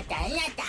Nata.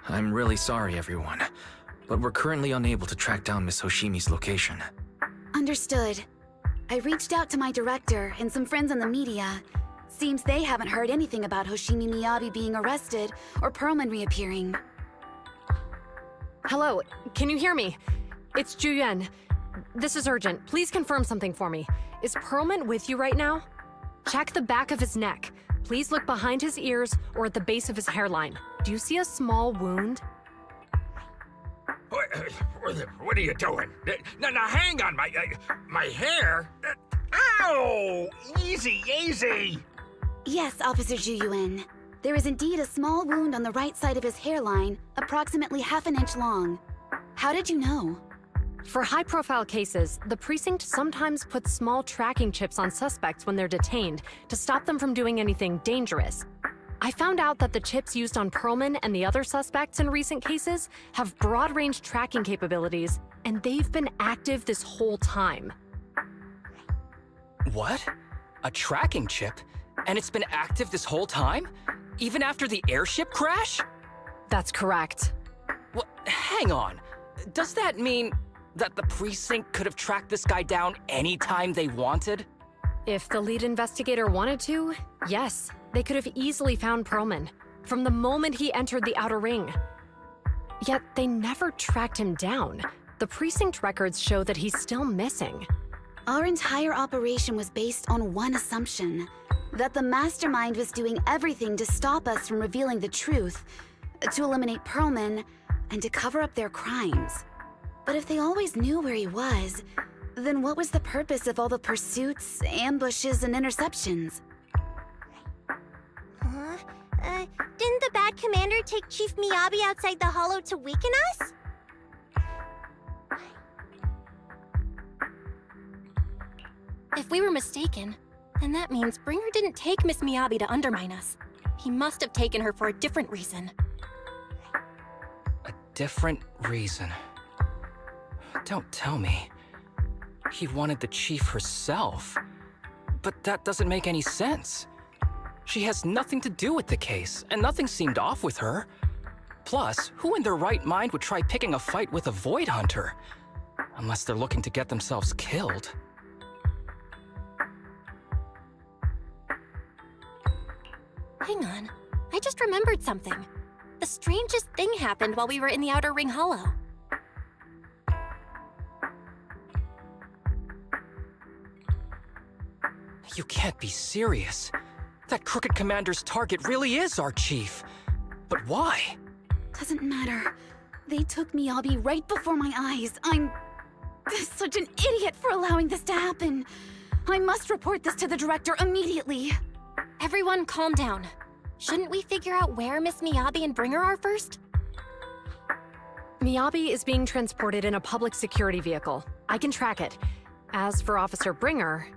I'm really sorry, everyone, but we're currently unable to track down Miss Hoshimi's location. Understood. I reached out to my director and some friends in the media. Seems they haven't heard anything about Hoshimi Miyabi being arrested or Perlman reappearing. Hello, can you hear me? It's Juyuan. This is urgent. Please confirm something for me. Is Perlman with you right now? Check the back of his neck. Please look behind his ears or at the base of his hairline. Do you see a small wound? What are you doing? Now hang on, my hair? Ow! Easy, easy! Yes, Officer Juyuan. There is indeed a small wound on the right side of his hairline, approximately half an inch long. How did you know? For high-profile cases, the precinct sometimes puts small tracking chips on suspects when they're detained to stop them from doing anything dangerous. I found out that the chips used on Perlman and the other suspects in recent cases have broad-range tracking capabilities, and they've been active this whole time. What? A tracking chip? And it's been active this whole time? Even after the airship crash? That's correct. Well, hang on. Does that mean that the precinct could have tracked this guy down anytime they wanted? If the lead investigator wanted to, yes, they could have easily found Perlman from the moment he entered the outer ring. Yet they never tracked him down. The precinct records show that he's still missing. Our entire operation was based on one assumption, that the mastermind was doing everything to stop us from revealing the truth, to eliminate Perlman, and to cover up their crimes. But if they always knew where he was, then what was the purpose of all the pursuits, ambushes, and interceptions? Didn't the bad commander take Chief Miyabi outside the hollow to weaken us? If we were mistaken, And that means Bringer didn't take Miss Miyabi to undermine us. He must have taken her for a different reason. A different reason. Don't tell me. He wanted the chief herself. But that doesn't make any sense. She has nothing to do with the case, and nothing seemed off with her. Plus, who in their right mind would try picking a fight with a Void Hunter? Unless they're looking to get themselves killed. Hang on. I just remembered something. The strangest thing happened while we were in the Outer Ring Hollow. You can't be serious. That crooked commander's target really is our chief. But why? Doesn't matter. They took Miyabi right before my eyes. I'm such an idiot for allowing this to happen. I must report this to the director immediately. Everyone calm down. Shouldn't we figure out where Miss Miyabi and Bringer are first? Miyabi is being transported in a public security vehicle. I can track it. As for Officer Bringer...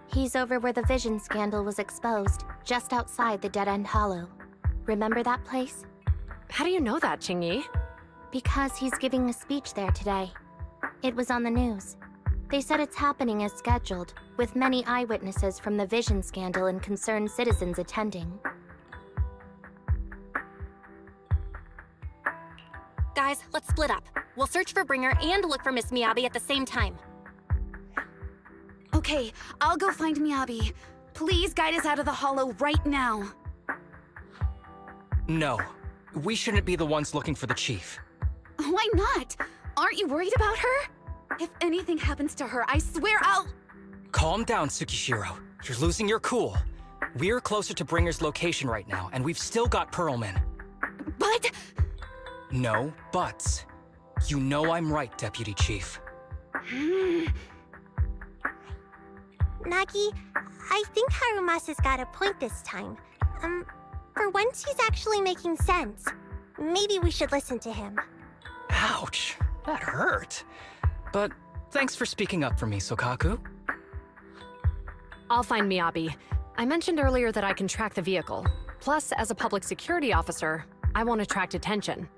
He's over where the vision scandal was exposed, just outside the Dead End Hollow. Remember that place? How do you know that, Qingyi? Because he's giving a speech there today. It was on the news. They said it's happening as scheduled, with many eyewitnesses from the vision scandal and concerned citizens attending. Guys, let's split up. We'll search for Bringer and look for Miss Miyabi at the same time. Okay, I'll go find Miyabi. Please guide us out of the hollow right now. No. We shouldn't be the ones looking for the chief. Why not? Aren't you worried about her? If anything happens to her, I swear I'll... Calm down, Tsukishiro. You're losing your cool. We're closer to Bringer's location right now, and we've still got Pearlman. But... No buts. You know I'm right, Deputy Chief. Nagi, I think Harumasa's got a point this time. For once he's actually making sense. Maybe we should listen to him. Ouch, that hurt. But thanks for speaking up for me, Sokaku. I'll find Miyabi. I mentioned earlier that I can track the vehicle. Plus, as a public security officer, I won't attract attention.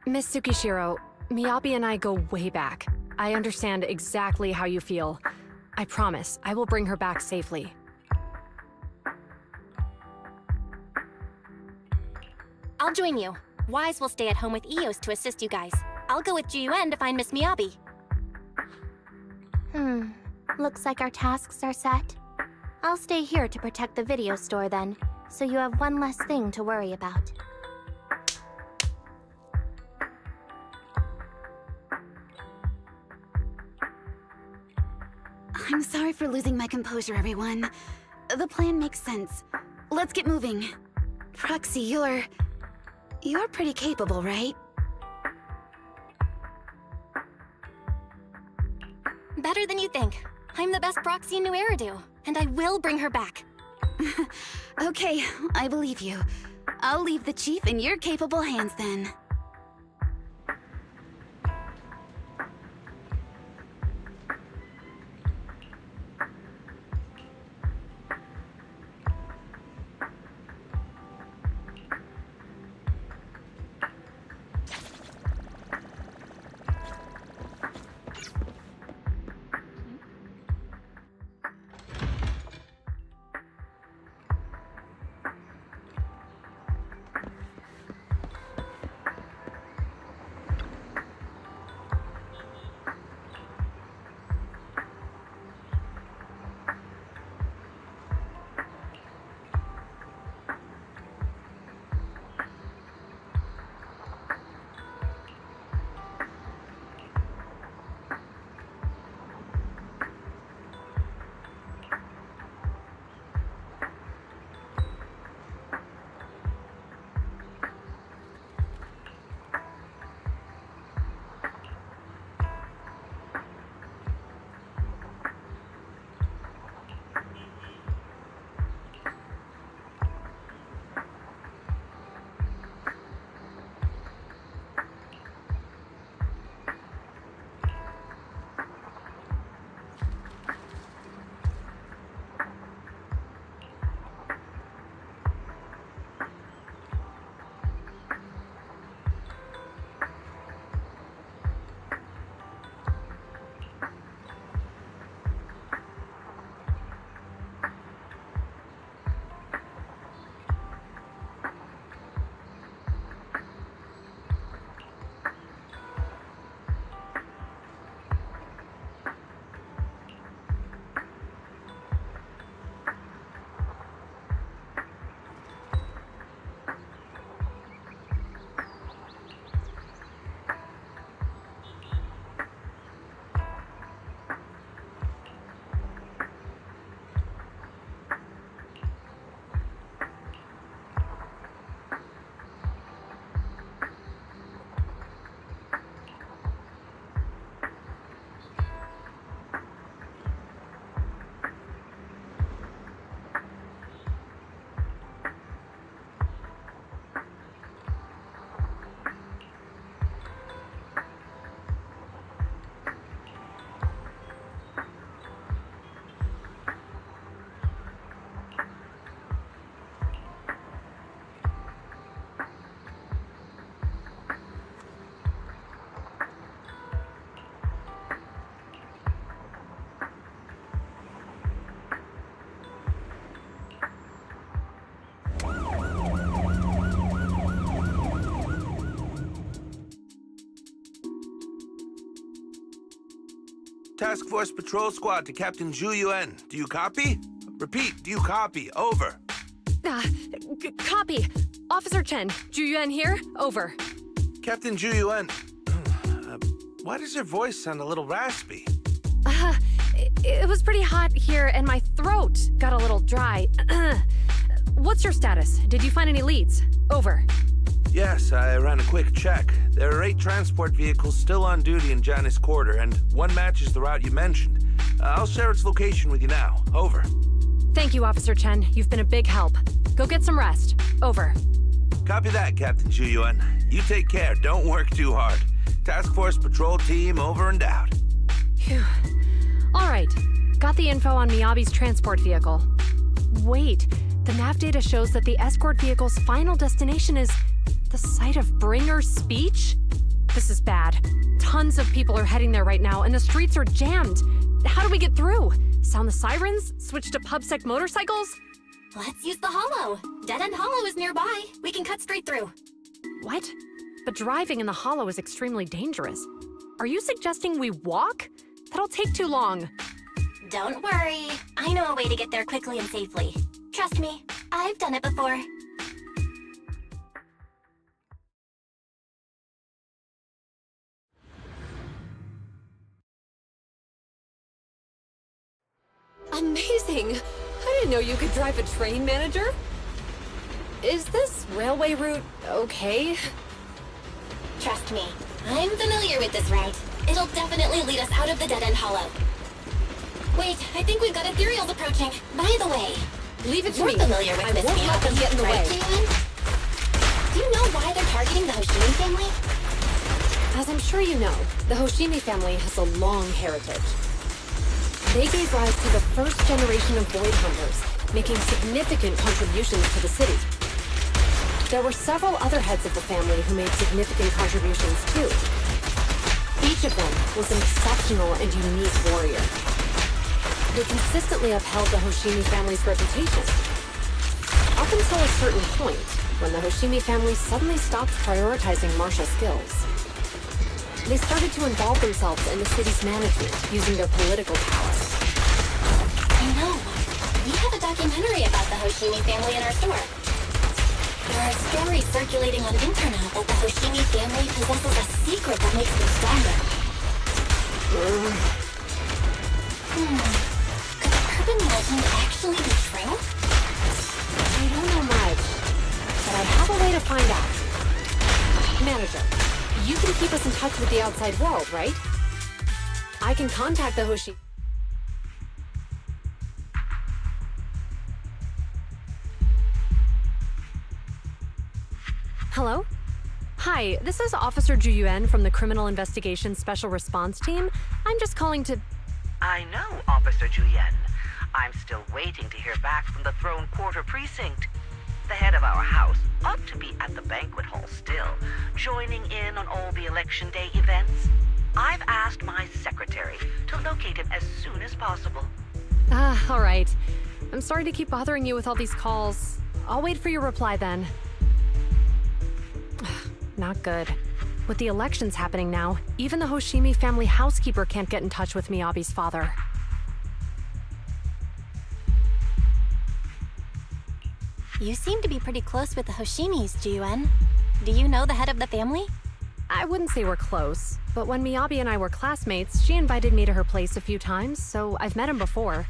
Miss Tsukishiro, Miyabi and I go way back. I understand exactly how you feel. I promise, I will bring her back safely. I'll join you. Wise will stay at home with Eos to assist you guys. I'll go with Jiyuan to find Miss Miyabi. Looks like our tasks are set. I'll stay here to protect the video store then, so you have one less thing to worry about. I'm sorry for losing my composure, everyone. The plan makes sense. Let's get moving. Proxy, you're pretty capable, right? Better than you think. I'm the best proxy in New Eridu, and I will bring her back. Okay, I believe you. I'll leave the chief in your capable hands then. Task Force Patrol Squad to Captain Zhu Yuan. Do you copy? Repeat, do you copy? Over. Copy. Officer Chen, Zhu Yuan here. Over. Captain Zhu Yuan, why does your voice sound a little raspy? It was pretty hot here, and my throat got a little dry. What's your status? Did you find any leads? Over. Yes, I ran a quick check. There are 8 transport vehicles still on duty in Janice Quarter, and one matches the route you mentioned. I'll share its location with you now. Over. Thank you, Officer Chen. You've been a big help. Go get some rest. Over. Copy that, Captain Zhu Yuan. You take care. Don't work too hard. Task Force Patrol Team over and out. Phew. All right. Got the info on Miyabi's transport vehicle. Wait. The nav data shows that the escort vehicle's final destination is the site of Bringer's speech? This is bad. Tons of people are heading there right now, and the streets are jammed. How do we get through? Sound the sirens? Switch to PubSec motorcycles? Let's use the hollow. Dead End Hollow is nearby. We can cut straight through. What? But driving in the hollow is extremely dangerous. Are you suggesting we walk? That'll take too long. Don't worry. I know a way to get there quickly and safely. Trust me, I've done it before. Amazing! I didn't know you could drive a train, manager. Is this railway route okay? Trust me, I'm familiar with this route. It'll definitely lead us out of the Dead End Hollow. Wait, I think we've got ethereals approaching. By the way, Leave it to you're me. familiar with I Miss won't let them Miyabi, get in the right, way. Jalen? Do you know why they're targeting the Hoshimi family? As I'm sure you know, the Hoshimi family has a long heritage. They gave rise to the first generation of Void Hunters, making significant contributions to the city. There were several other heads of the family who made significant contributions too. Each of them was an exceptional and unique warrior. They consistently upheld the Hoshimi family's reputation. Up until a certain point, when the Hoshimi family suddenly stopped prioritizing martial skills. They started to involve themselves in the city's management, using their political power. I know. We have a documentary about the Hoshimi family in our store. There are stories circulating on internet that the Hoshimi family possesses a secret that makes them stronger. Could the urban legend actually be true? I don't know much, but I have a way to find out. Manager, you can keep us in touch with the outside world, right? I can contact the Hoshi... Hello? Hi, this is Officer Zhu Yuan from the Criminal Investigation Special Response Team. I'm just calling to... I know, Officer Zhu Yuan. I'm still waiting to hear back from the Throne Quarter Precinct. The head of our house ought to be at the banquet hall still, joining in on all the Election Day events. I've asked my secretary to locate him as soon as possible. all right. I'm sorry to keep bothering you with all these calls. I'll wait for your reply then. Not good. With the elections happening now, even the Hoshimi family housekeeper can't get in touch with Miyabi's father. You seem to be pretty close with the Hoshimis, Ji-Yuan. Do you know the head of the family? I wouldn't say we're close, but when Miyabi and I were classmates, she invited me to her place a few times, so I've met him before.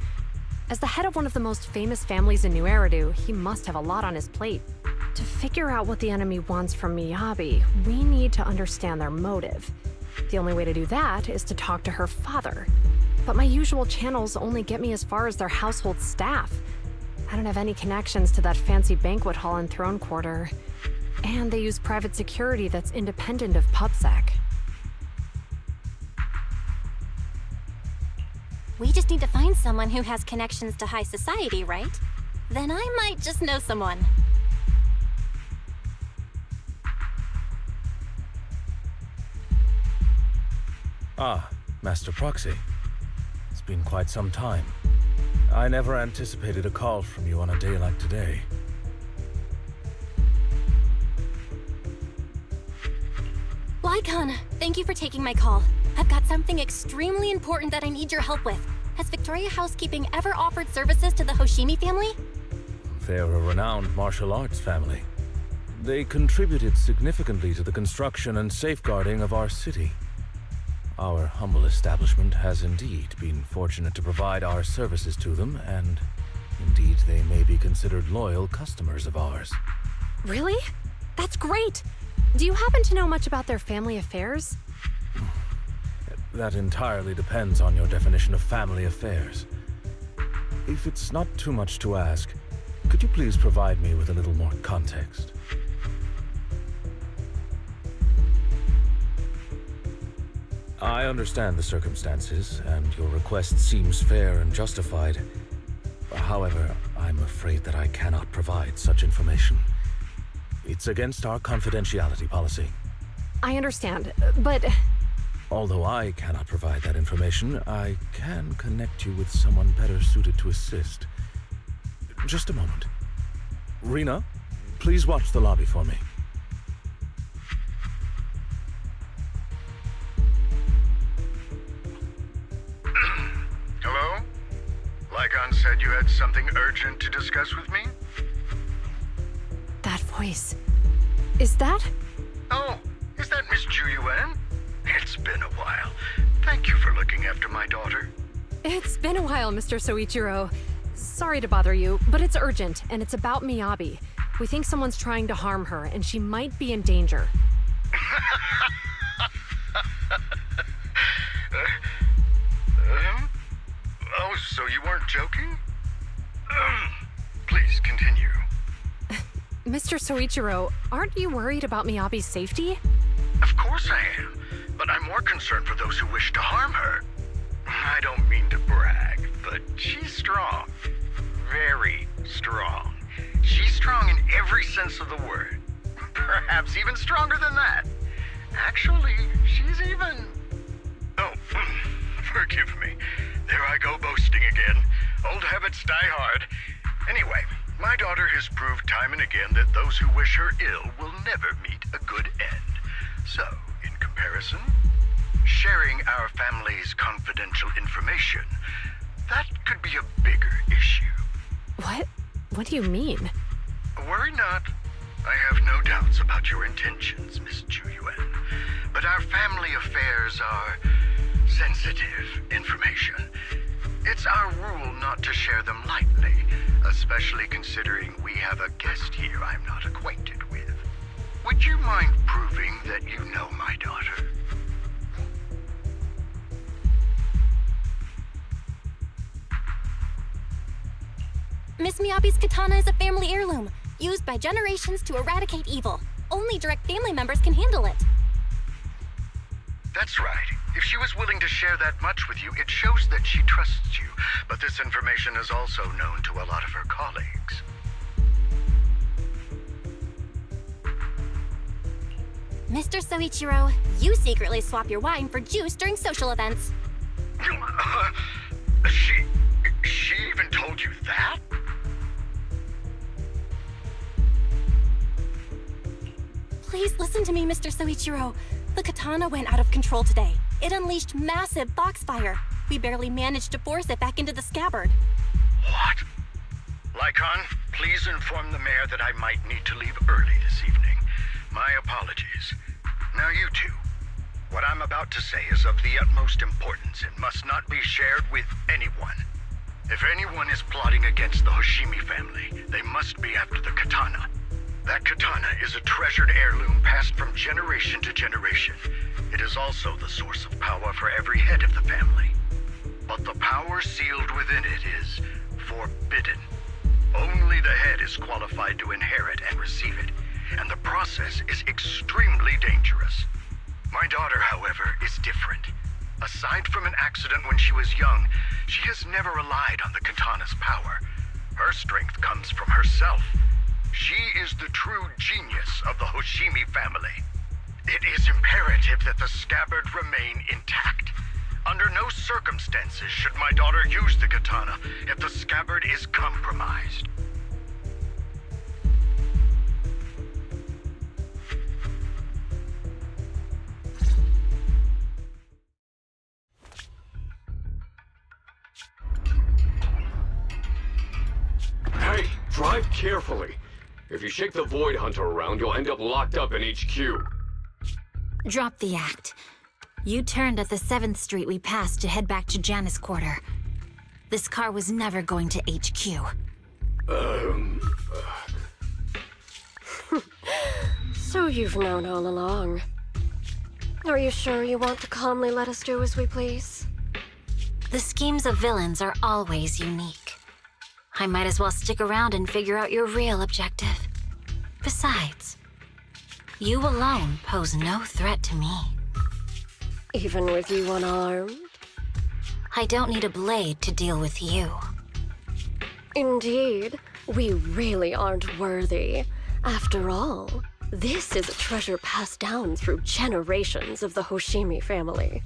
As the head of one of the most famous families in New Eridu, he must have a lot on his plate. To figure out what the enemy wants from Miyabi, we need to understand their motive. The only way to do that is to talk to her father. But my usual channels only get me as far as their household staff. I don't have any connections to that fancy banquet hall in Throne Quarter. And they use private security that's independent of PubSec. We just need to find someone who has connections to high society, right? Then I might just know someone. Ah, Master Proxy. It's been quite some time. I never anticipated a call from you on a day like today. Lycon, thank you for taking my call. I've got something extremely important that I need your help with. Has Victoria Housekeeping ever offered services to the Hoshimi family? They're a renowned martial arts family. They contributed significantly to the construction and safeguarding of our city. Our humble establishment has indeed been fortunate to provide our services to them, and indeed they may be considered loyal customers of ours. Really? That's great! Do you happen to know much about their family affairs? That entirely depends on your definition of family affairs. If it's not too much to ask, could you please provide me with a little more context? I understand the circumstances, and your request seems fair and justified. However, I'm afraid that I cannot provide such information. It's against our confidentiality policy. I understand, but... Although I cannot provide that information, I can connect you with someone better suited to assist. Just a moment. Rena, please watch the lobby for me. Hello? Lycon said you had something urgent to discuss with me? That voice... Is that... Oh, is that Miss Ju Yuan? It's been a while. Thank you for looking after my daughter. It's been a while, Mr. Soichiro. Sorry to bother you, but it's urgent, and it's about Miyabi. We think someone's trying to harm her, and she might be in danger. Oh, so you weren't joking? Please continue. Mr. Soichiro, aren't you worried about Miyabi's safety? Of course I am, but I'm more concerned for those who wish to harm her. I don't mean to brag, but she's strong. Very strong. She's strong in every sense of the word. Perhaps even stronger than that. Actually, she's even... Oh, forgive me. There I go boasting again. Old habits die hard. Anyway, my daughter has proved time and again that those who wish her ill will never meet a good end. So, in comparison, sharing our family's confidential information, that could be a bigger issue. What? What do you mean? Worry not. I have no doubts about your intentions, Miss Ju Yuan. But our family affairs are sensitive information. It's our rule not to share them lightly, especially considering we have a guest here I'm not acquainted with. Would you mind proving that you know my daughter? Miss Miyabi's katana is a family heirloom, used by generations to eradicate evil. Only direct family members can handle it. That's right. If she was willing to share that much with you, it shows that she trusts you. But this information is also known to a lot of her colleagues. Mr. Soichiro, you secretly swap your wine for juice during social events. She even told you that? Please listen to me, Mr. Soichiro. The katana went out of control today. It unleashed massive foxfire. We barely managed to force it back into the scabbard. What? Lycon, please inform the mayor that I might need to leave early this evening. My apologies. Now you two. What I'm about to say is of the utmost importance and must not be shared with anyone. If anyone is plotting against the Hoshimi family, they must be after the katana. That katana is a treasured heirloom passed from generation to generation. It is also the source of power for every head of the family. But the power sealed within it is forbidden. Only the head is qualified to inherit and receive it, and the process is extremely dangerous. My daughter, however, is different. Aside from an accident when she was young, she has never relied on the katana's power. Her strength comes from herself. She is the true genius of the Hoshimi family. It is imperative that the scabbard remain intact. Under no circumstances should my daughter use the katana if the scabbard is compromised. Drive carefully. If you shake the Void Hunter around, you'll end up locked up in HQ. Drop the act. You turned at the 7th Street we passed to head back to Janice Quarter. This car was never going to HQ. So you've known all along. Are you sure you want to calmly let us do as we please? The schemes of villains are always unique. I might as well stick around and figure out your real objective. Besides, you alone pose no threat to me. Even with you unarmed? I don't need a blade to deal with you. Indeed, we really aren't worthy. After all, this is a treasure passed down through generations of the Hoshimi family.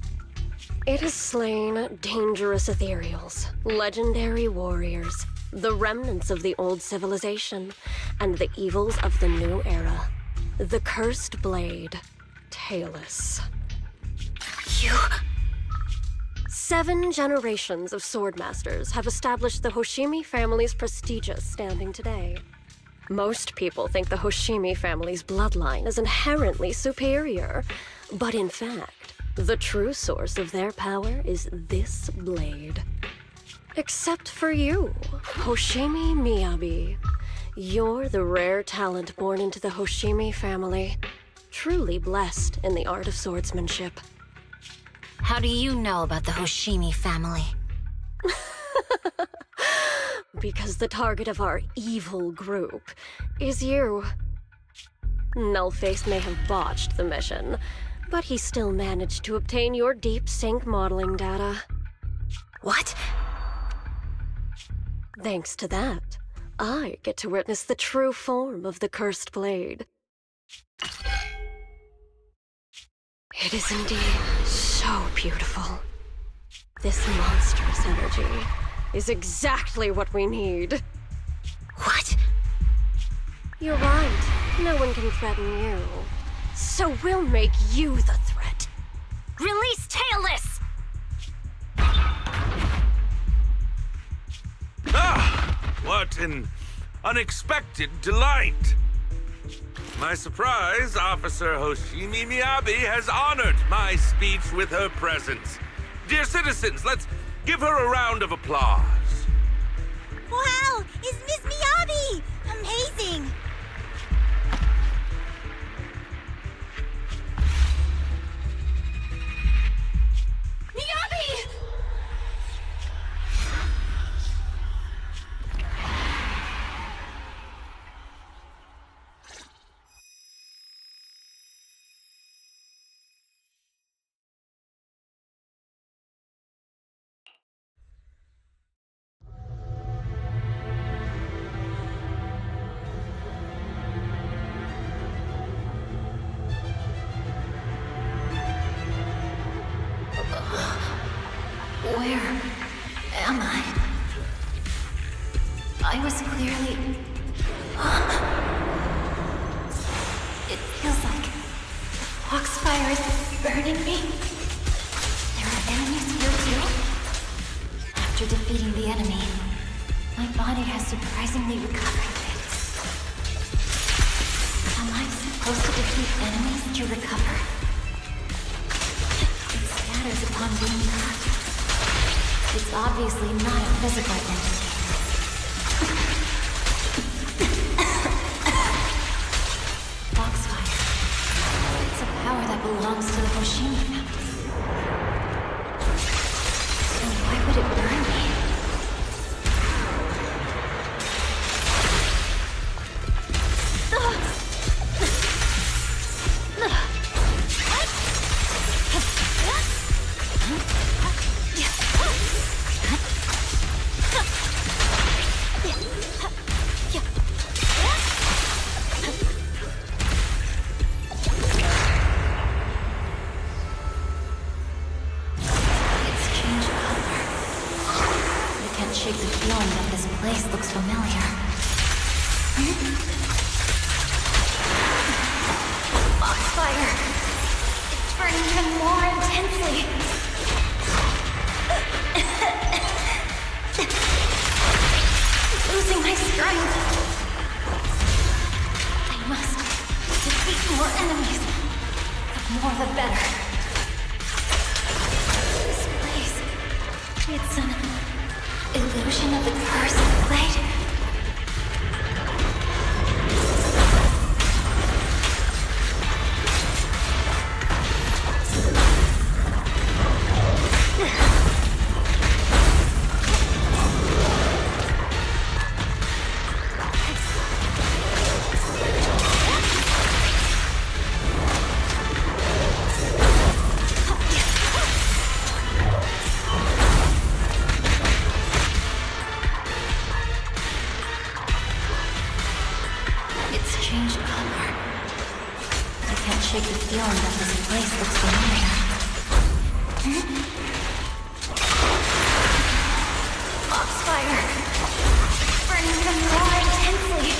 It has slain dangerous ethereals, legendary warriors, the remnants of the old civilization, and the evils of the new era. The cursed blade, Talus. You... 7 generations of swordmasters have established the Hoshimi family's prestigious standing today. Most people think the Hoshimi family's bloodline is inherently superior, but in fact, the true source of their power is this blade. Except for you, Hoshimi Miyabi. You're the rare talent born into the Hoshimi family, truly blessed in the art of swordsmanship. How do you know about the Hoshimi family? Because the target of our evil group is you. Nullface may have botched the mission, but he still managed to obtain your deep sync modeling data. What? Thanks to that, I get to witness the true form of the cursed blade. It is indeed so beautiful. This monstrous energy is exactly what we need. What? You're right. No one can threaten you. So we'll make you the threat. Release Talus! Ah! What an unexpected delight! My surprise, Officer Hoshimi Miyabi has honored my speech with her presence. Dear citizens, let's give her a round of applause. Wow! It's Miss Miyabi! Amazing! Miyabi! Where am I? I was clearly... It feels like the foxfire is burning me. There are enemies here too? After defeating the enemy, my body has surprisingly recovered things. Am I supposed to defeat enemies to recover? It scatters upon being touched. It's obviously not a physical entity. Foxfire. It's a power that belongs to the Hoshimi family. So why would it burn me? Shake the feeling that this place looks familiar. Foxfire! It's burning even more intensely. Losing my strength. must defeat more enemies. The more the better. This place, it's an illusion of the cursed blade. Shake the feeling that this place looks familiar. Foxfire! Burning even more intensely!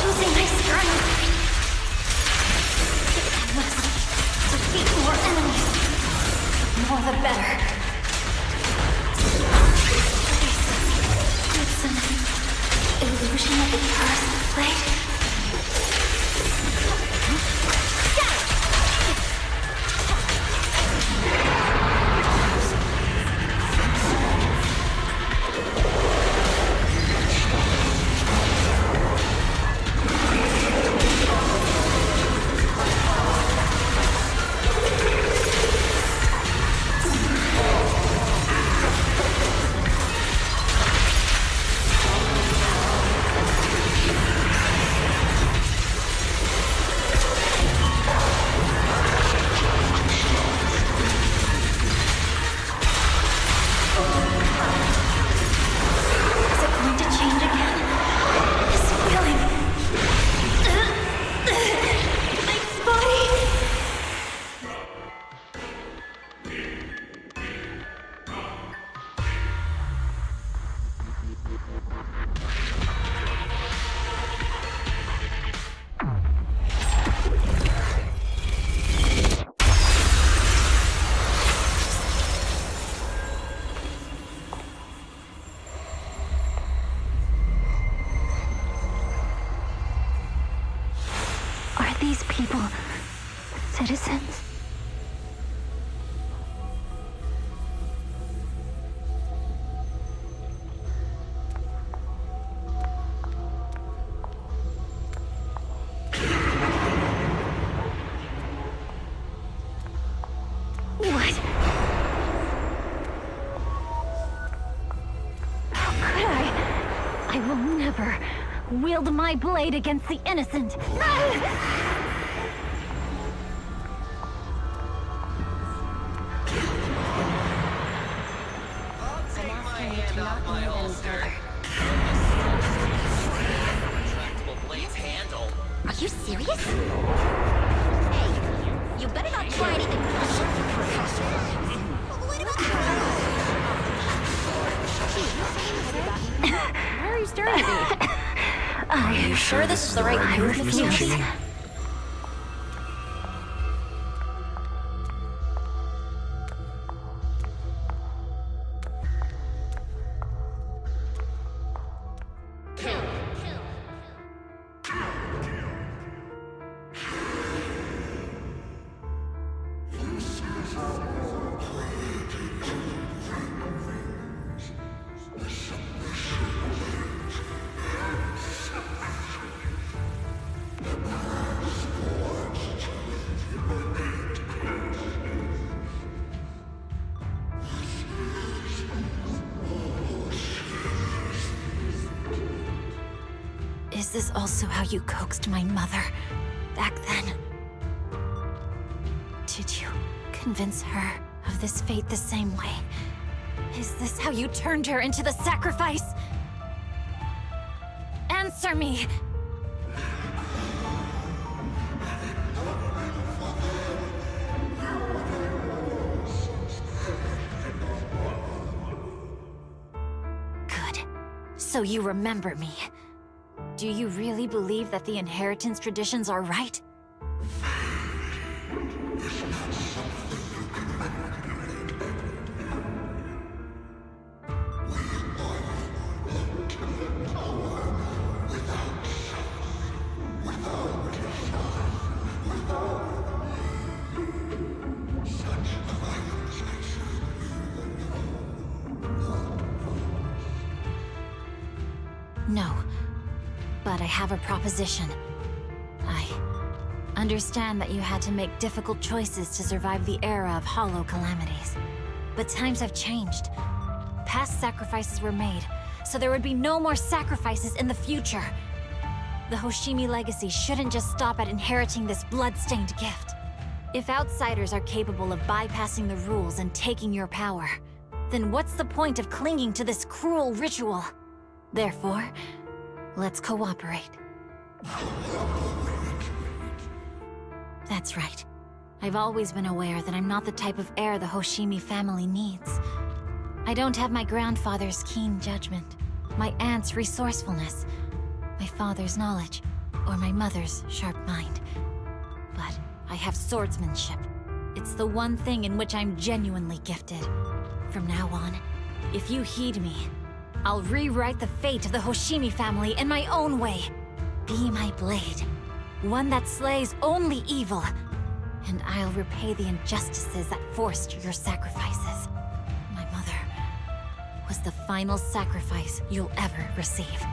Losing my strength! I must defeat more enemies. The more the better. It's an illusion of the cursed blade. These people, citizens? What? How could I? I will never wield my blade against the innocent. Are you serious? Hey, you better not try anything. Why are you staring at me? Are you sure this is the right move, Miss Yoshi? Is this also how you coaxed my mother back then? Did you convince her of this fate the same way? Is this how you turned her into the sacrifice? Answer me! Good. So you remember me. Do you really believe that the inheritance traditions are right? But I have a proposition. I understand that you had to make difficult choices to survive the era of hollow calamities. But times have changed. Past sacrifices were made, so there would be no more sacrifices in the future. The Hoshimi legacy shouldn't just stop at inheriting this blood-stained gift. If outsiders are capable of bypassing the rules and taking your power, then what's the point of clinging to this cruel ritual? Therefore, let's cooperate. That's right. I've always been aware that I'm not the type of heir the Hoshimi family needs. I don't have my grandfather's keen judgment, my aunt's resourcefulness, my father's knowledge, or my mother's sharp mind. But I have swordsmanship. It's the one thing in which I'm genuinely gifted. From now on, if you heed me, I'll rewrite the fate of the Hoshimi family in my own way. Be my blade, one that slays only evil, and I'll repay the injustices that forced your sacrifices. My mother was the final sacrifice you'll ever receive.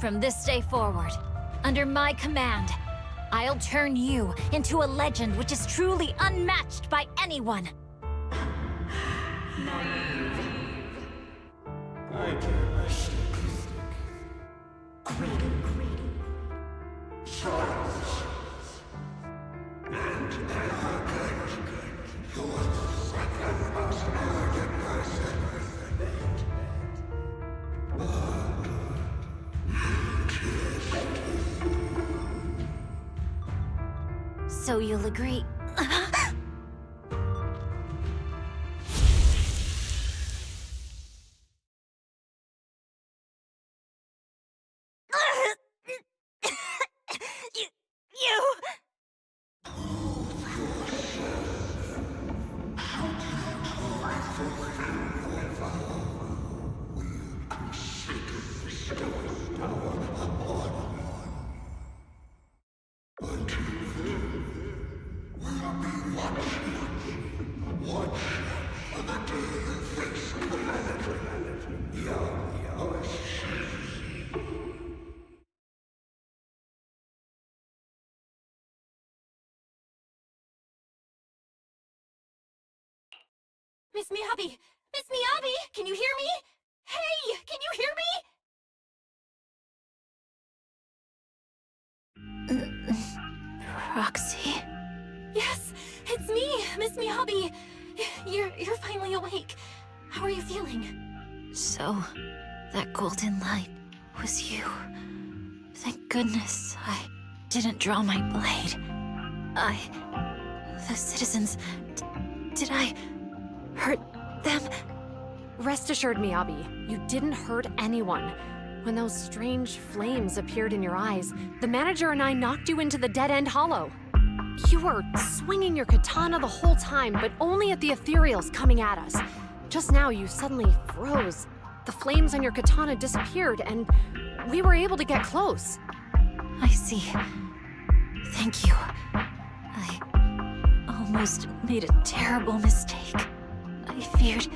From this day forward, under my command, I'll turn you into a legend which is truly unmatched by anyone. So you'll agree? Miss Miyabi! Miss Miyabi! Can you hear me? Hey! Can you hear me? Roxy? Yes! It's me! Miss Miyabi! You're finally awake. How are you feeling? So, that golden light was you. Thank goodness I didn't draw my blade. The citizens... did I... hurt them? Rest assured, Miyabi, you didn't hurt anyone. When those strange flames appeared in your eyes, the manager and I knocked you into the dead-end hollow. You were swinging your katana the whole time, but only at the ethereals coming at us. Just now, you suddenly froze. The flames on your katana disappeared, and we were able to get close. I see. Thank you. I almost made a terrible mistake. I feared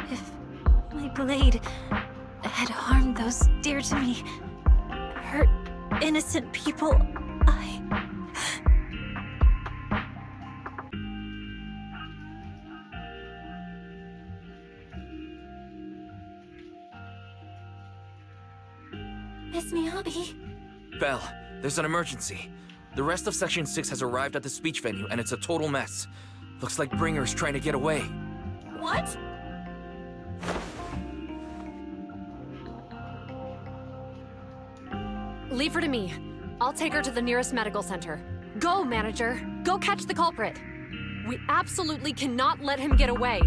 if my blade had harmed those dear to me, hurt innocent people, Miss Miyabi? Belle, there's an emergency. The rest of Section 6 has arrived at the speech venue, and it's a total mess. Looks like Bringer's trying to get away. What? Leave her to me. I'll take her to the nearest medical center. Go, manager. Go catch the culprit. We absolutely cannot let him get away.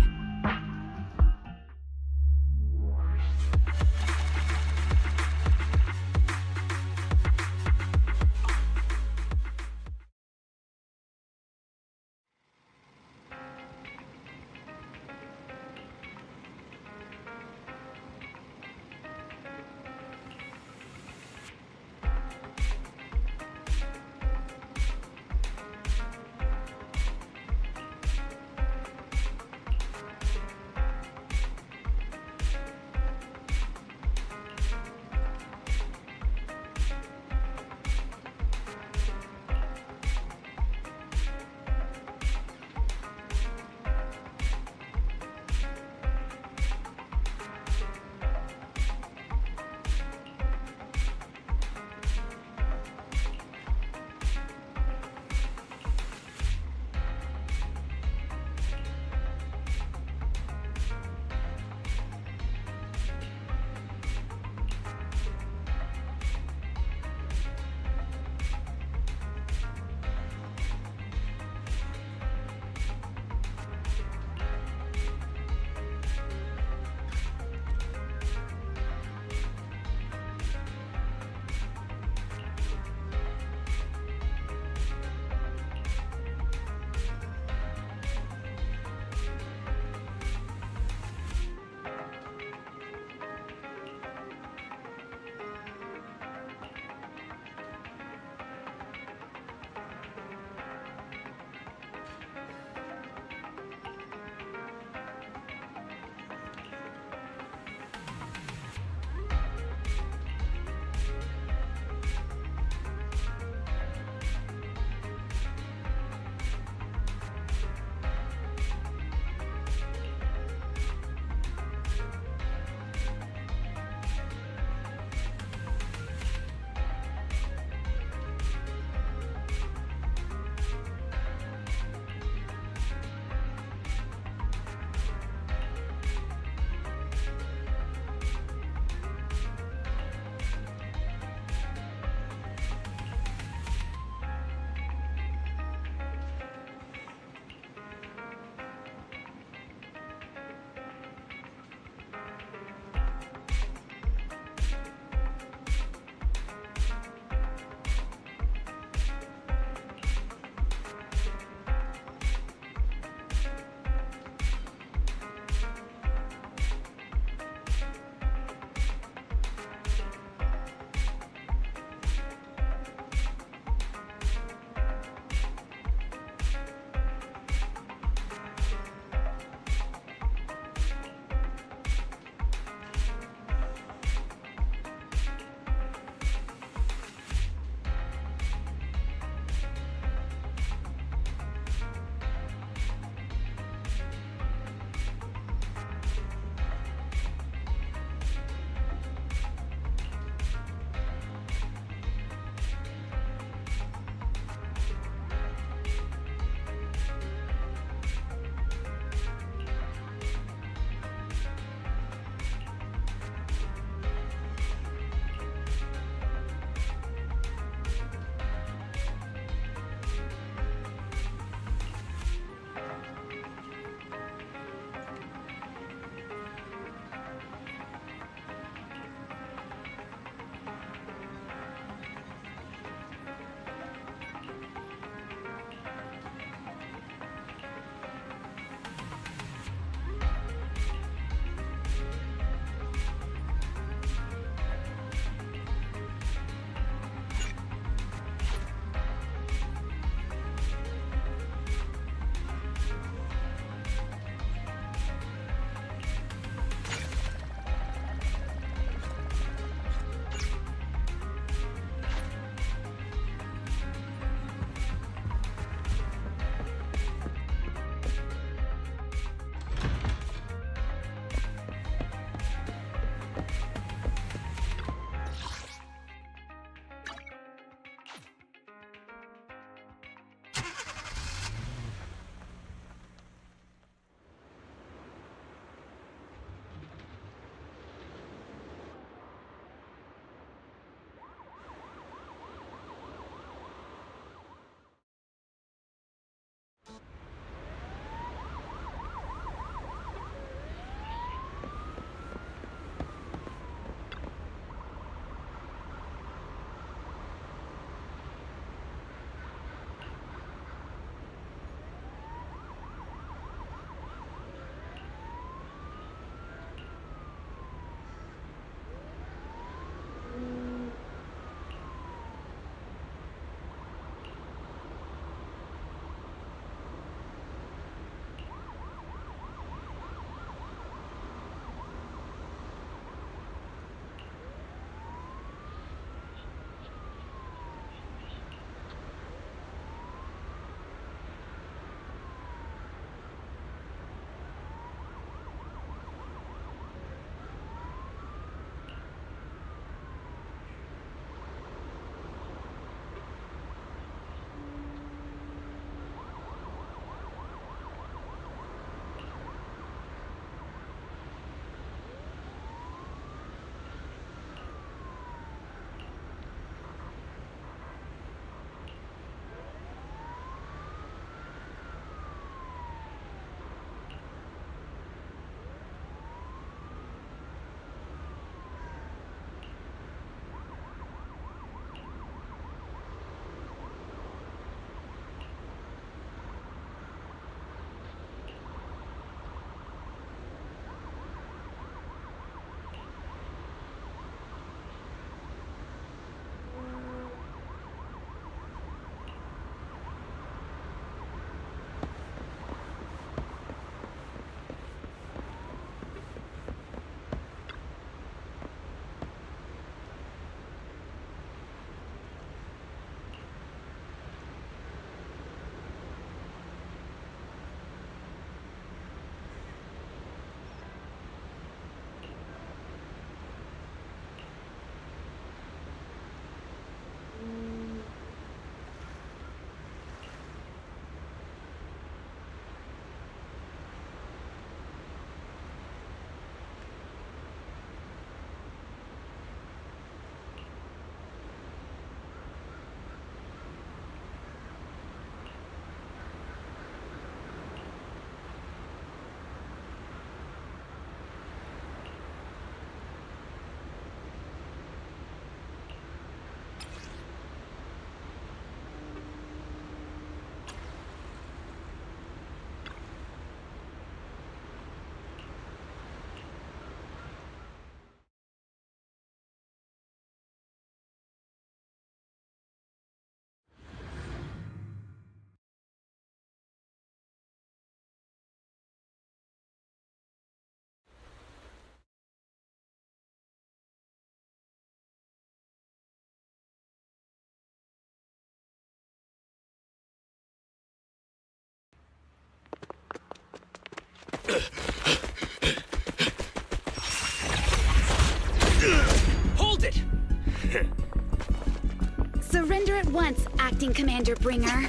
Surrender at once, Acting Commander Bringer.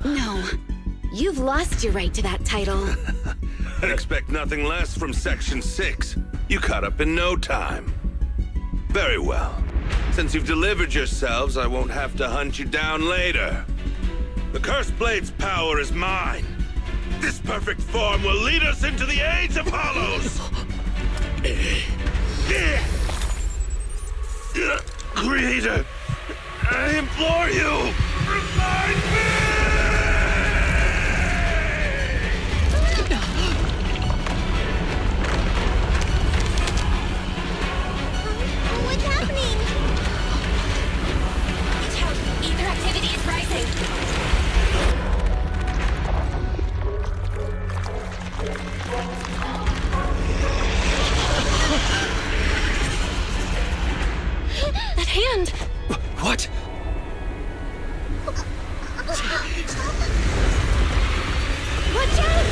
No, you've lost your right to that title. I'd expect nothing less from Section 6. You caught up in no time. Very well. Since you've delivered yourselves, I won't have to hunt you down later. The Cursed Blade's power is mine. This perfect form will lead us into the Age of Hollows. Creator, I implore you, revive me! What's happening? Ether activity is rising. That hand! What? Watch out!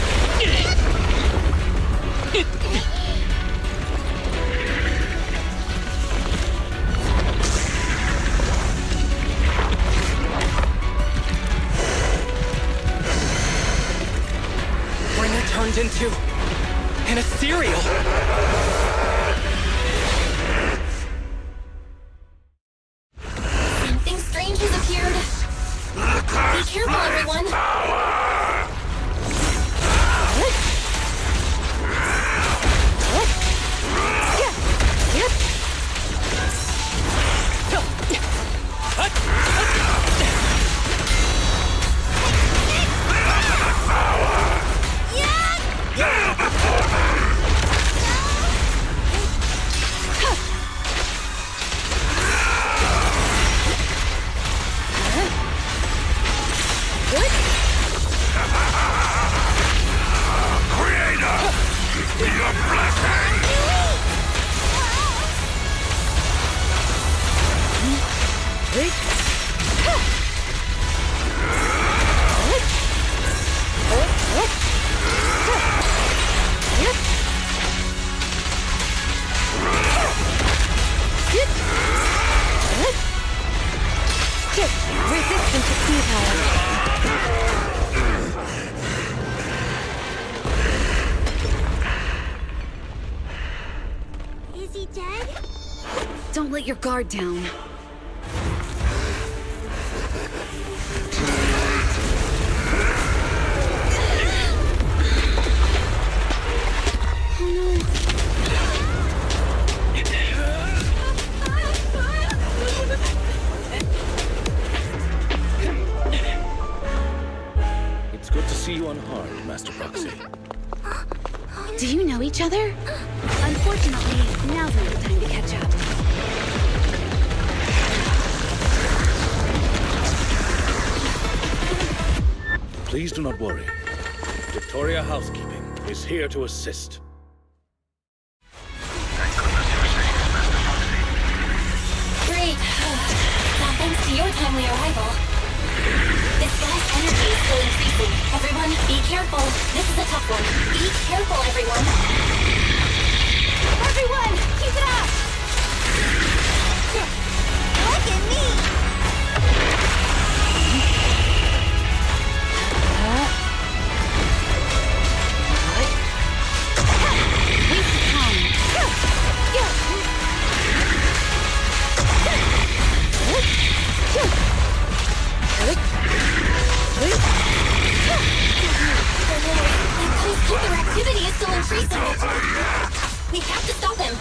Bringer turned into an ethereal. Something strange has appeared. Be careful, everyone. Resistant to sea power. Is he dead? Don't let your guard down. It's good to see you unharmed, Master Proxy. Do you know each other? Unfortunately, now's not the time to catch up. Please do not worry. Victoria Housekeeping is here to assist. Great. Now, thanks to your timely arrival. This guy's energy is still increasing. Everyone, be careful. This is a tough one. Be careful, everyone. Everyone, keep it up! Look at me! Their activity is still increasing. We have to stop him.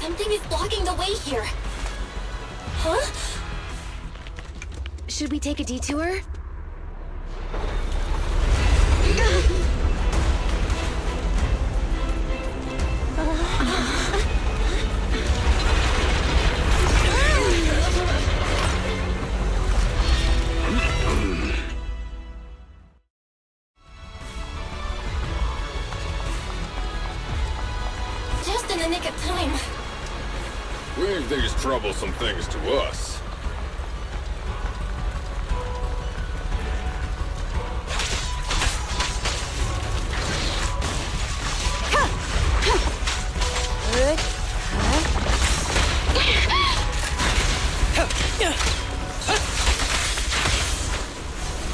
Something is blocking the way here. Huh? Should we take a detour? in the nick of time. Leave these troublesome things to us.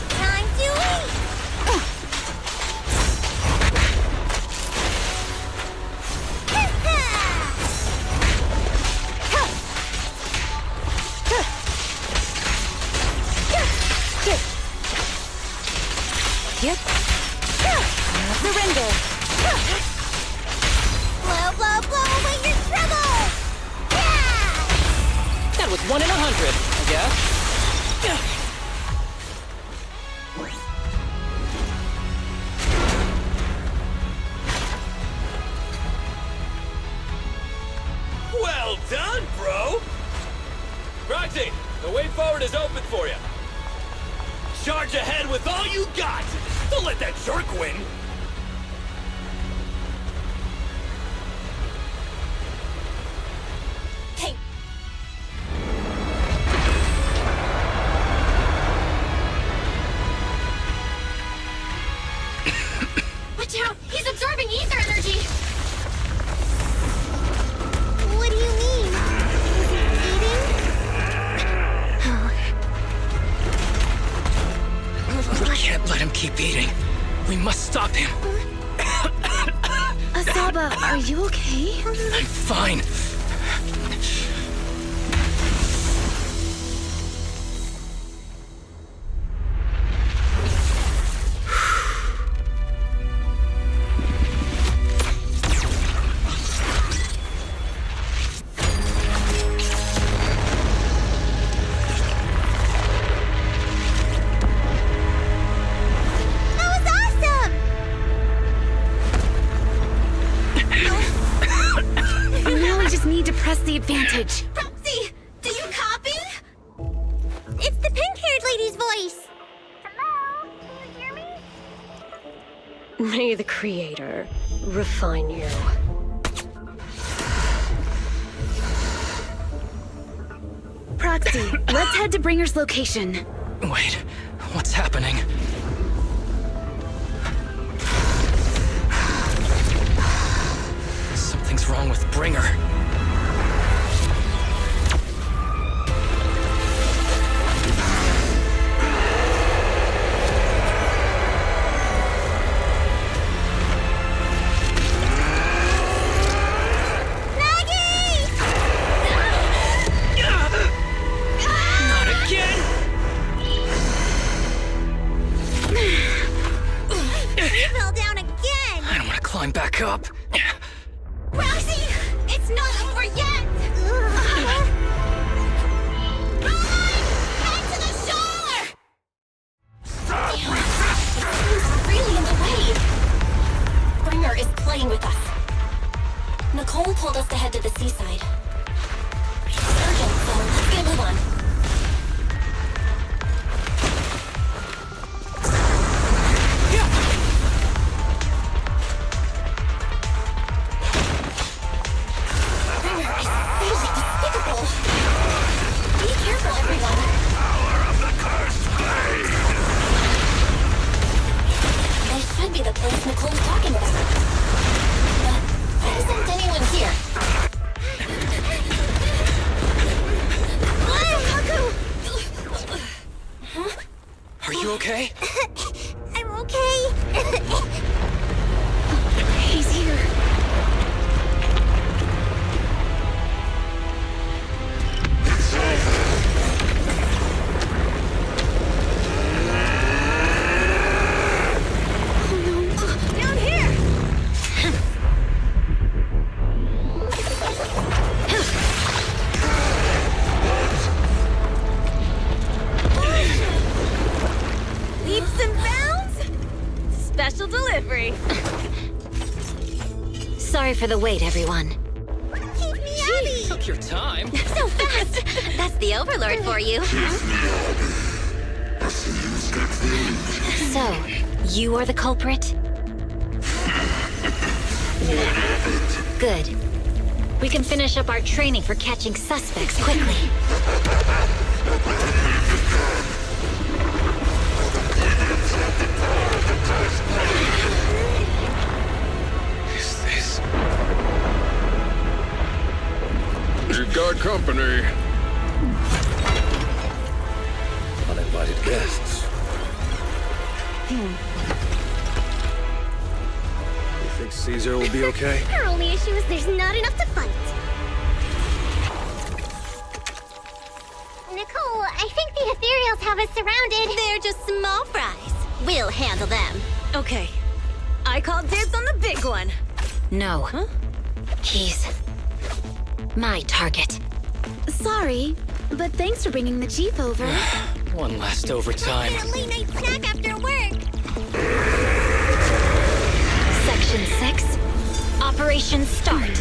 Time to eat! Yep. Surrender. Blow, blow, blow away your trouble! Yeah! That was 1 in 100, I guess. Well done, bro! Roxy, the way forward is open for you. Charge ahead with all you got! Don't let that jerk win! Hey, watch out! He's absorbing ether energy! What do you mean? We can't let him keep eating. We must stop him. Asaba, are you okay? I'm fine. That was awesome! Now we just need to press the advantage. Roxy, do you copy? It's the pink-haired lady's voice! Hello? Can you hear me? May the Creator refine you. Proxy, let's head to Bringer's location. Wait, what's happening? Something's wrong with Bringer. Maggie! Not again! You fell down again! I don't want to climb back up. Roxy, it's not over yet! Head to the shore! Damn, it's really in the way. Bringer is playing with us. Nicole told us to head to the seaside. It's urgent, so let's get a move on. Bringer is really despicable. Be careful, everyone. Power of the cursed blade! This should be the place Nicole's talking about. But why isn't anyone here? Huh? Are you okay? I'm okay. He's here. Down here! Leaps and bounds? Special delivery. Sorry for the wait, everyone. Keep me Abby! Took your time. So fast! That's the Overlord for you. So, you are the culprit? Good. We can finish up our training for catching suspects quickly. Is this? You've got company. Uninvited guests. You think Caesar will be okay? Her only issue is there's not enough to fight. Nicole, I think the ethereals have us surrounded. They're just small fries. We'll handle them. Okay. I call dibs on the big one. No. Huh? He's my target. Sorry, but thanks for bringing the chief over. One last overtime. Get a late night snack after work. Section 6. Operation start.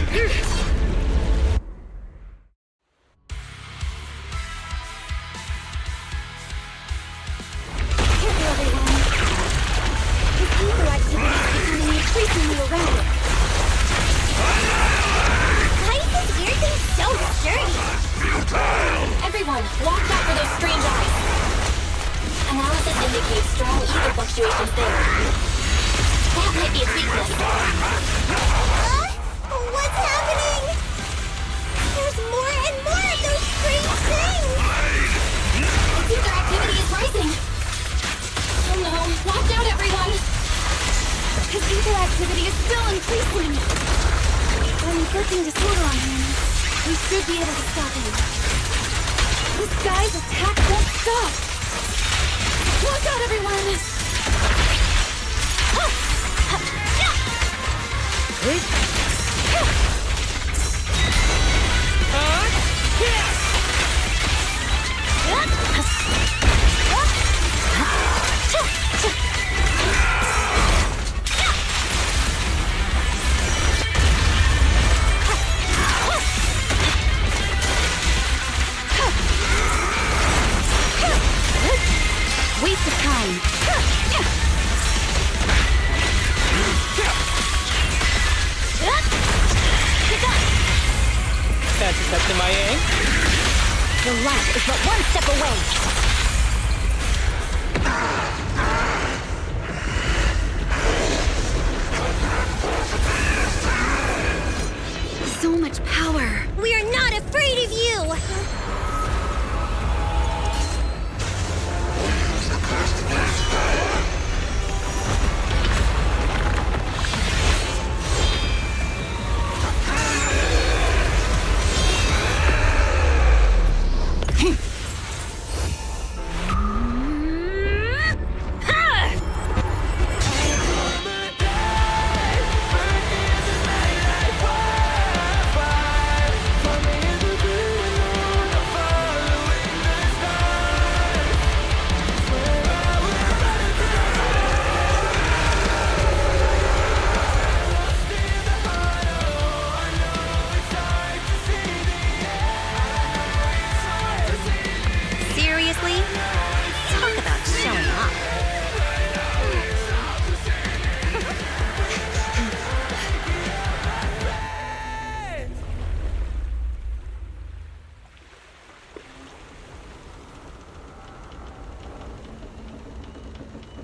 Careful, everyone. This evil activity is becoming increasingly erratic. Why is this weird thing so sturdy? Everyone, watch out for those strange eyes. Analysis indicates strong ether fluctuations there. That might be a weakness. What's happening? There's more and more of those strange things! Its ether activity is rising. Oh no, watch out everyone! His ether activity is still increasing. We're inflicting disorder on him. We should be able to stop him. This guy's attack won't stop. Watch out, everyone! Waste of time. Fancy testing my aim? The light is but one step away. So much power. We are not afraid of you! Seriously? Talk about showing off.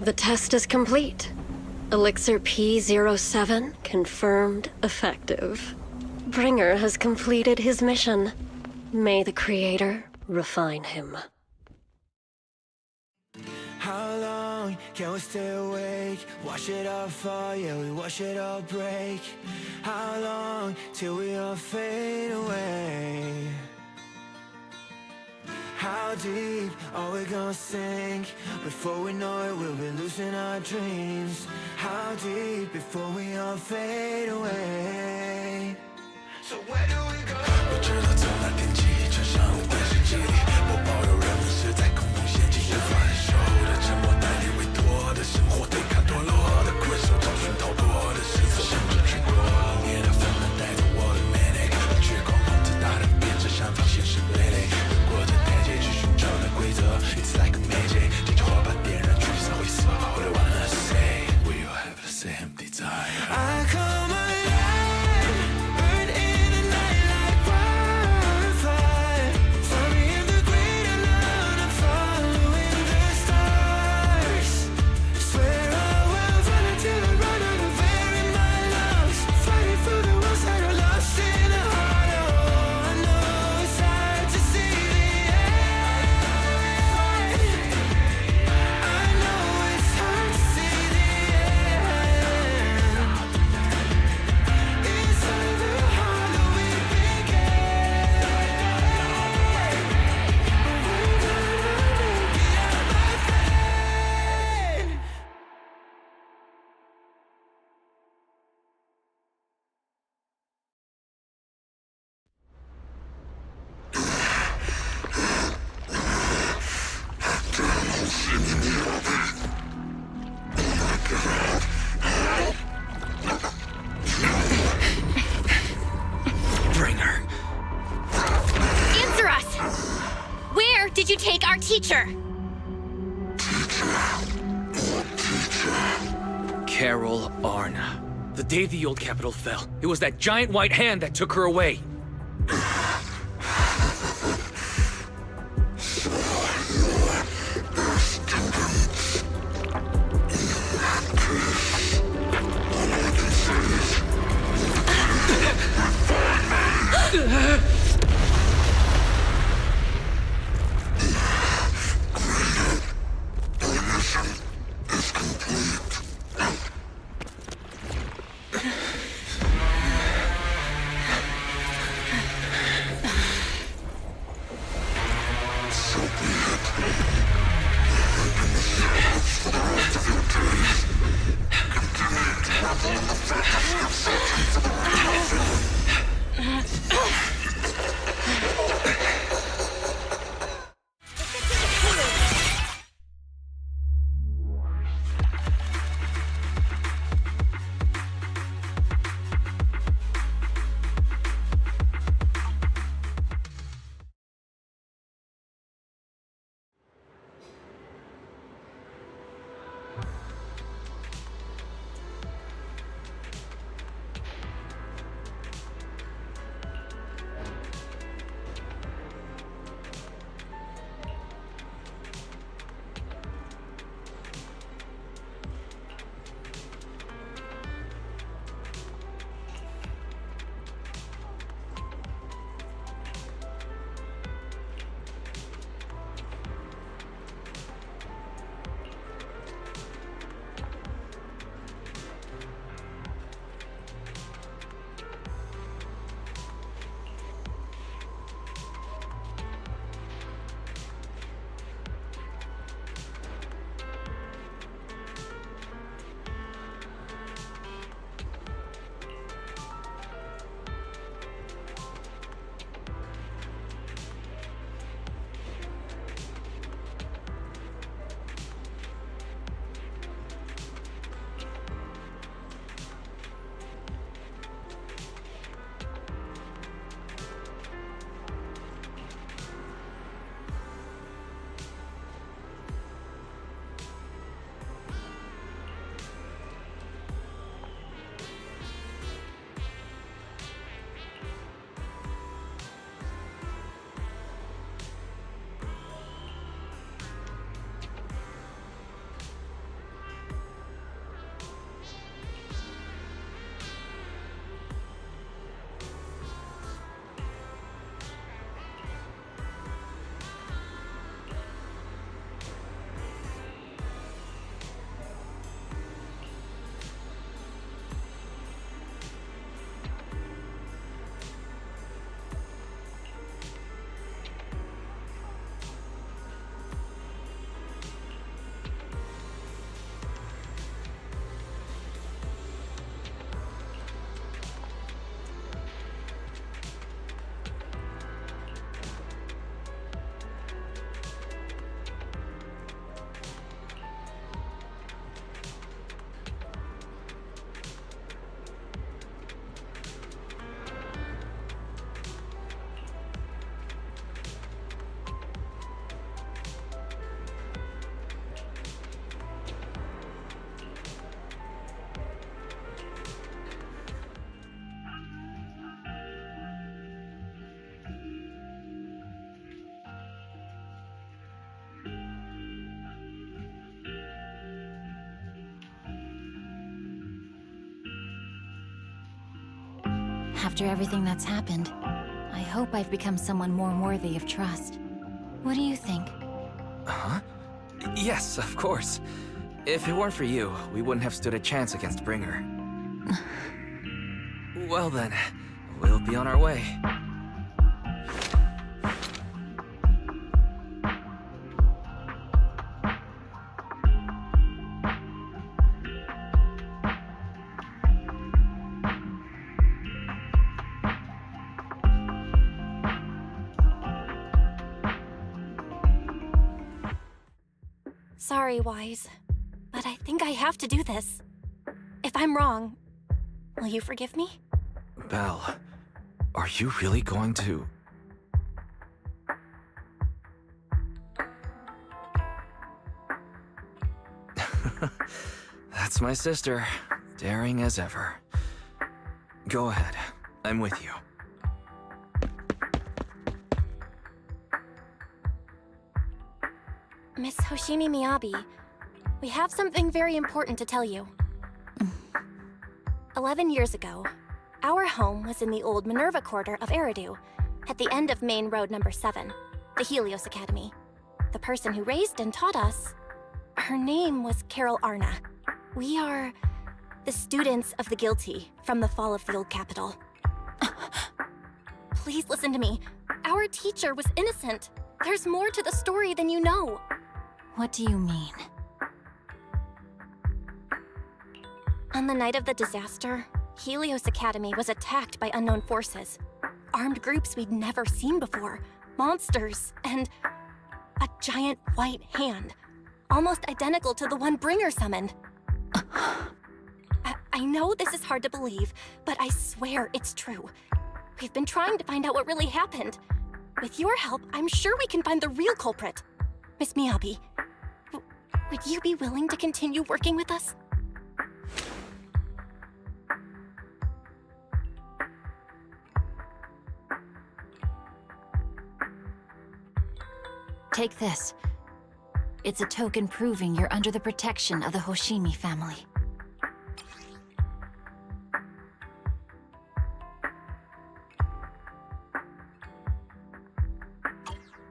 The test is complete. Elixir P07 confirmed effective. Bringer has completed his mission. May the Creator refine him. How long can we stay awake? Wash it all fall, yeah, we wash it all break. How long till we all fade away? How deep are we gonna sink? Before we know it, we'll be losing our dreams. How deep before we all fade away? So where do we go? 我知道从那天起，穿上电视机里，我保有人们是在空中陷进的反手的沉默，带你委托的生活，对抗堕落的困兽，找寻逃脱的失色，甚至去过冷冽的纷乱，带着我的 manic， 绝光碰着大的变着想法，现实累累，越过这台阶去寻找那规则 ，It's like a magic， 这句话把点燃聚散灰色 ，All I wanna say， we all have the same desire。I come alive，burn in the night。teacher? Carol Arna. The day the old capital fell, it was that giant white hand that took her away. After everything that's happened, I hope I've become someone more worthy of trust. What do you think? Huh? Yes, of course. If it weren't for you, we wouldn't have stood a chance against Bringer. Well then, we'll be on our way. Sorry, Wise, but I think I have to do this. If I'm wrong, will you forgive me? Belle, are you really going to... That's my sister, daring as ever. Go ahead, I'm with you. Miss Hoshimi Miyabi, we have something very important to tell you. 11 years ago, our home was in the old Minerva Quarter of Eridu, at the end of Main Road number 7, the Helios Academy. The person who raised and taught us, her name was Carol Arna. We are the students of the guilty from the fall of the old capital. Please listen to me. Our teacher was innocent. There's more to the story than you know. What do you mean? On the night of the disaster, Helios Academy was attacked by unknown forces. Armed groups we'd never seen before. Monsters, and a giant white hand. Almost identical to the one Bringer summoned. I know this is hard to believe, but I swear it's true. We've been trying to find out what really happened. With your help, I'm sure we can find the real culprit. Miss Miyabi, would you be willing to continue working with us? Take this. It's a token proving you're under the protection of the Hoshimi family.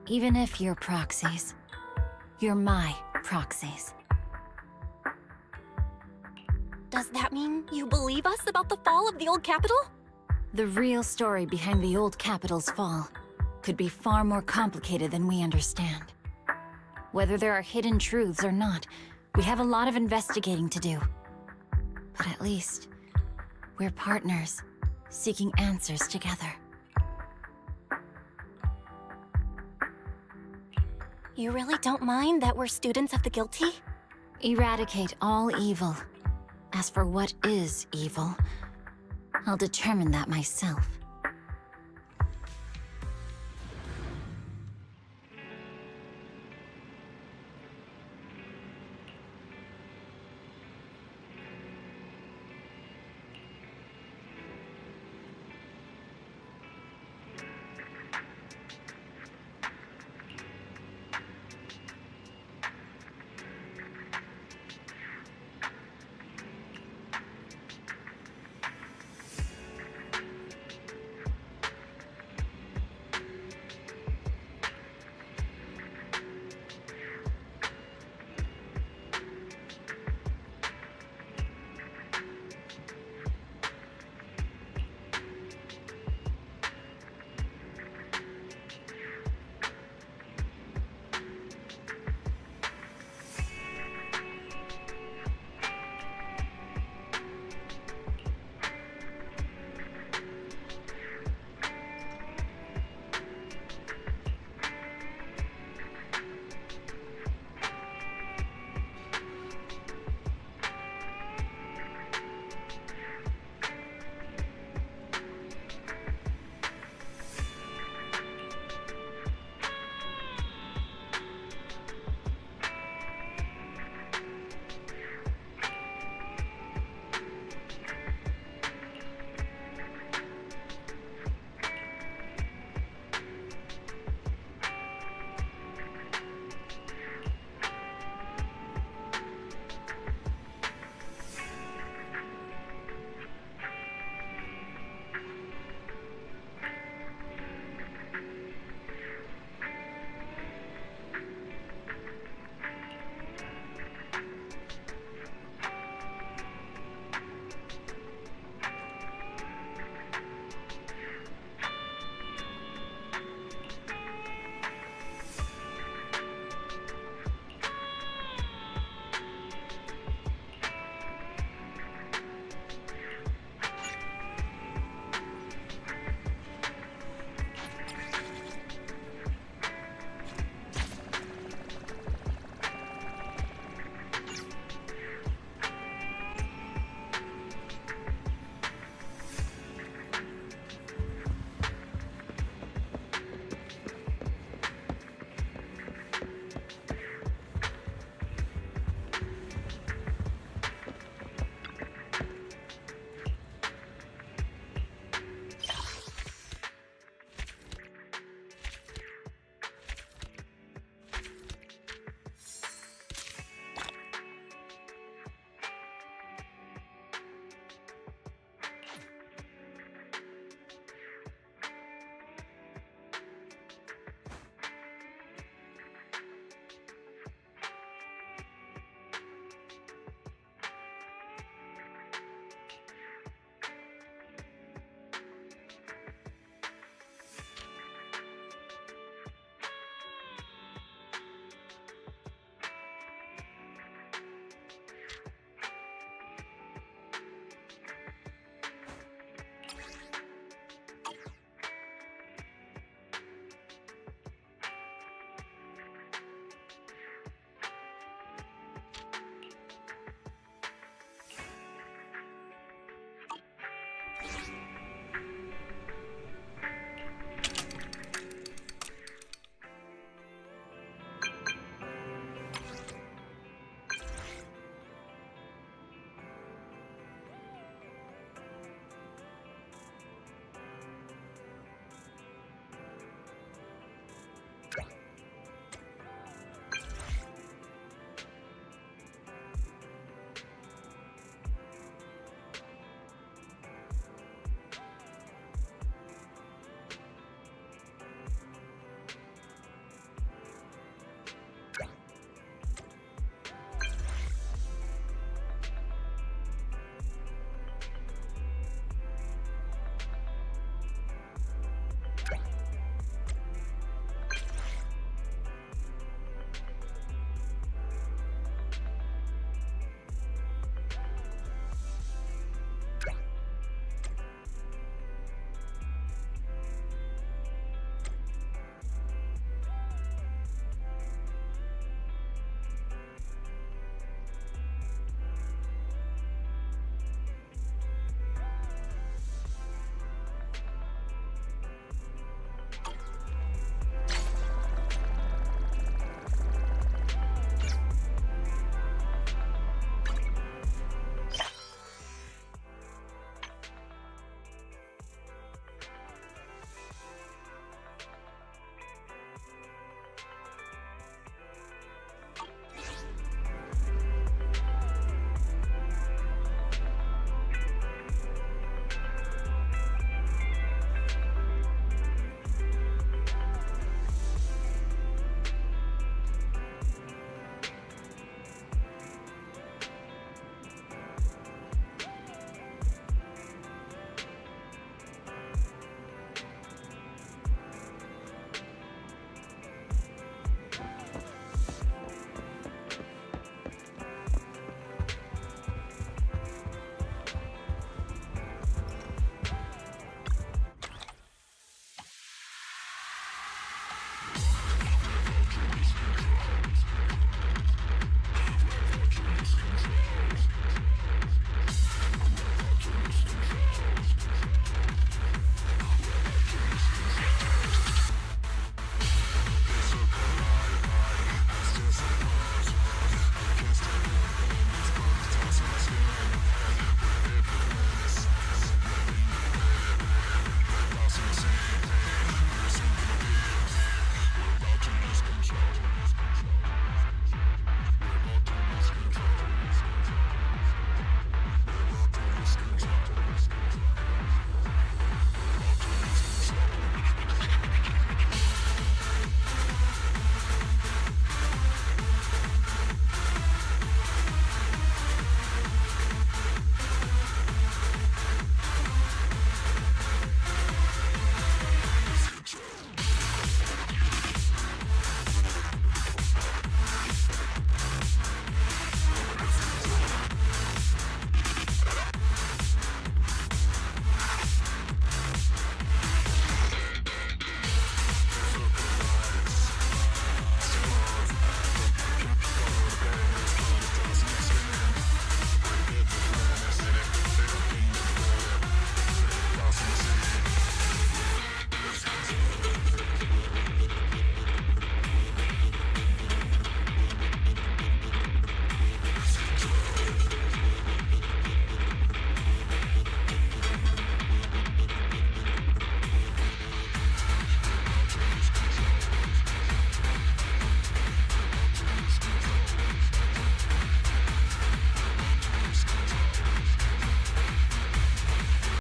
Even if you're proxies, you're my proxies. Does that mean you believe us about the fall of the old capital? The real story behind the old capital's fall could be far more complicated than we understand. Whether there are hidden truths or not, we have a lot of investigating to do. But at least, we're partners, seeking answers together. You really don't mind that we're students of the guilty? Eradicate all evil. As for what is evil, I'll determine that myself.